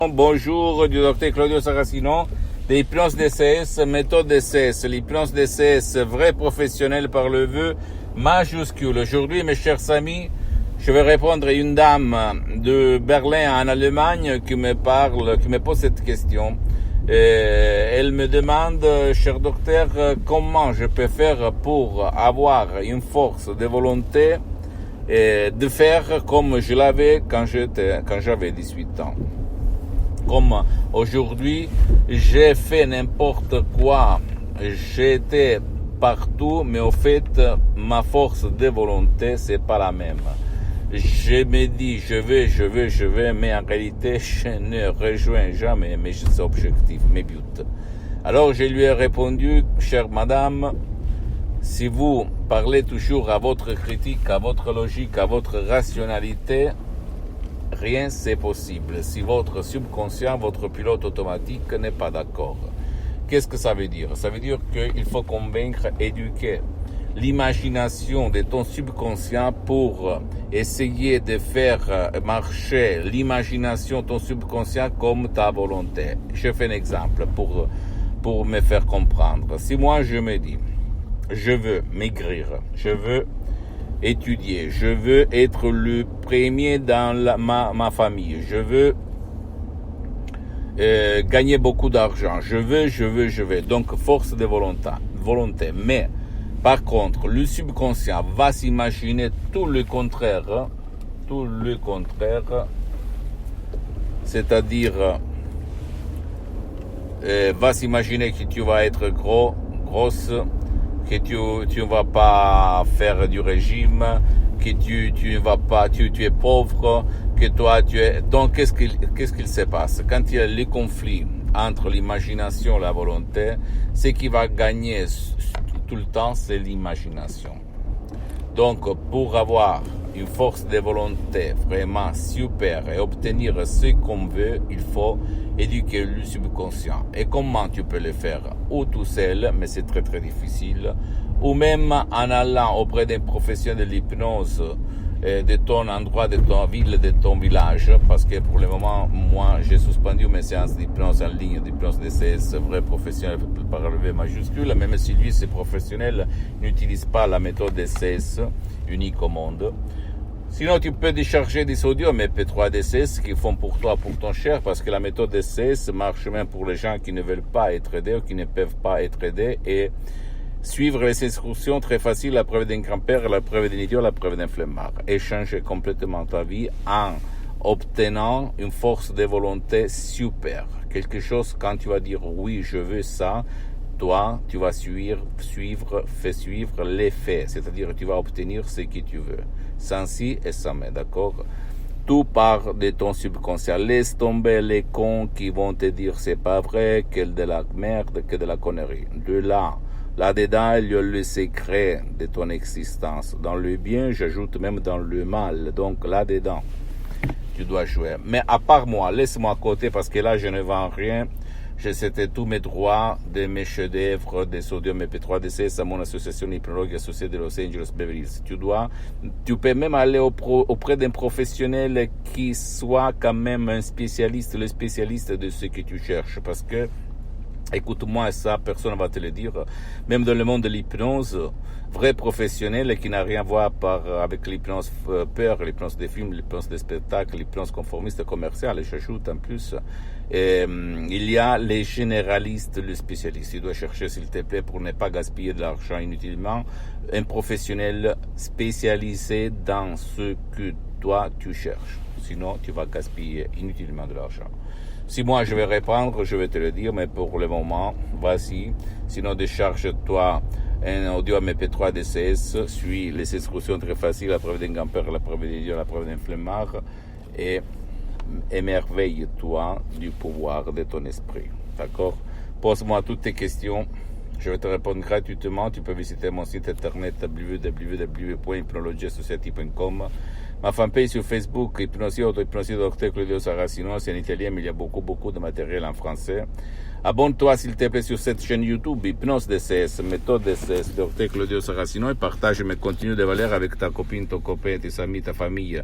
Bonjour du docteur Claudio Saracino de l'hypnose DCS, méthode DCS, l'hypnose DCS vrai professionnel par le vœu majuscule. Aujourd'hui, mes chers amis, je vais répondre à une dame de Berlin en Allemagne qui me pose cette question. Elle me demande, cher docteur, comment je peux faire pour avoir une force de volonté de faire comme je l'avais quand j'avais 18 ans. Comme aujourd'hui, j'ai fait n'importe quoi, j'étais partout, mais au fait, ma force de volonté, c'est pas la même. Je me dis, je vais, mais en réalité, je ne rejoins jamais mes objectifs, mes buts. Alors, je lui ai répondu, chère madame, si vous parlez toujours à votre critique, à votre logique, à votre rationalité, rien c'est possible si votre subconscient, votre pilote automatique n'est pas d'accord. Qu'est-ce que ça veut dire? Ça veut dire qu'il faut convaincre, éduquer l'imagination de ton subconscient pour essayer de faire marcher l'imagination, ton subconscient comme ta volonté. Je fais un exemple pour me faire comprendre. Si moi je me dis, je veux maigrir, je veux étudier, je veux être le premier dans ma famille, je veux gagner beaucoup d'argent, je veux. Donc force de volonté. Mais par contre, le subconscient va s'imaginer tout le contraire, c'est-à-dire va s'imaginer que tu vas être grosse, que tu ne vas pas faire du régime, que tu es pauvre, que toi tu es. Donc qu'est-ce qu'il se passe? Quand il y a les conflits entre l'imagination et la volonté, ce qui va gagner tout le temps, c'est l'imagination. Donc pour avoir une force de volonté vraiment super et obtenir ce qu'on veut, il faut éduquer le subconscient. Et comment tu peux le faire? Ou tout seul, mais c'est très très difficile, ou même en allant auprès d'un professionnel de l'hypnose de ton endroit, de ton ville, de ton village, parce que pour le moment, moi, j'ai suspendu mes séances d'hypnose en ligne, d'hypnose DCS, vrai professionnel par le V majuscule, même si lui, ce professionnel, n'utilise pas la méthode DCS unique au monde. Sinon, tu peux décharger des audios MP3 DCS qui font pour toi, pour ton cher, parce que la méthode DCS marche même pour les gens qui ne veulent pas être aidés ou qui ne peuvent pas être aidés et suivre les instructions très faciles, la preuve d'un grand-père, la preuve d'un idiot, la preuve d'un flemmard. Et changer complètement ta vie en obtenant une force de volonté super. Quelque chose, quand tu vas dire oui, je veux ça, toi, tu vas suivre les faits. C'est-à-dire, tu vas obtenir ce que tu veux. Sans si et sans mais, d'accord? Tout part de ton subconscient. Laisse tomber les cons qui vont te dire c'est pas vrai, que de la merde, que de la connerie. De là-dedans, il y a le secret de ton existence. Dans le bien, j'ajoute même dans le mal. Donc là-dedans, tu dois jouer. Mais à part moi, laisse-moi à côté parce que là, je ne vends rien. C'était tous mes droits de mes chefs-d'œuvre, des sodium MP3 DCS à mon association hypnologue associée de Los Angeles Beverly Hills. Tu peux même aller auprès d'un professionnel qui soit quand même un spécialiste, le spécialiste de ce que tu cherches. Parce que, écoute-moi, ça, personne ne va te le dire. Même dans le monde de l'hypnose, vrai professionnel qui n'a rien à voir avec l'hypnose peur, l'hypnose des films, l'hypnose des spectacles, l'hypnose conformiste commerciale. Et j'ajoute en plus, il y a les généralistes, les spécialistes. Tu dois chercher, s'il te plaît, pour ne pas gaspiller de l'argent inutilement, un professionnel spécialisé dans ce que toi tu cherches. Sinon, tu vas gaspiller inutilement de l'argent. Si moi je vais répondre, je vais te le dire, mais pour le moment, voici. Sinon, décharge-toi un audio MP3 DCS, suis les instructions très faciles, la preuve d'un grand-père, la preuve d'un idiot, la preuve d'un flemmard, et émerveille-toi du pouvoir de ton esprit. D'accord? Pose-moi toutes tes questions. Je vais te répondre gratuitement. Tu peux visiter mon site internet www.hypnologieassociative.com. Ma fanpage sur Facebook, Hypnosie Auto-Hypnosie Dr Claudio Saracino, c'est en italien, mais il y a beaucoup de matériel en français. Abonne-toi s'il te plaît sur cette chaîne YouTube, Hypnose DCS, méthode DCS, Dr Claudio Saracino, et partage mes contenus de valeur avec ta copine, ton copain, tes amis, ta famille.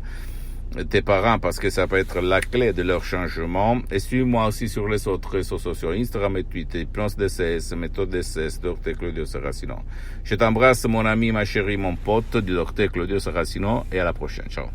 tes parents parce que ça peut être la clé de leur changement. Et suis-moi aussi sur les autres réseaux sociaux, Instagram et Twitter, Plans DCS, Méthode DCS, Dr Claudio Saracino. Je t'embrasse mon ami, ma chérie, mon pote, du Dr Claudio Saracino et à la prochaine. Ciao.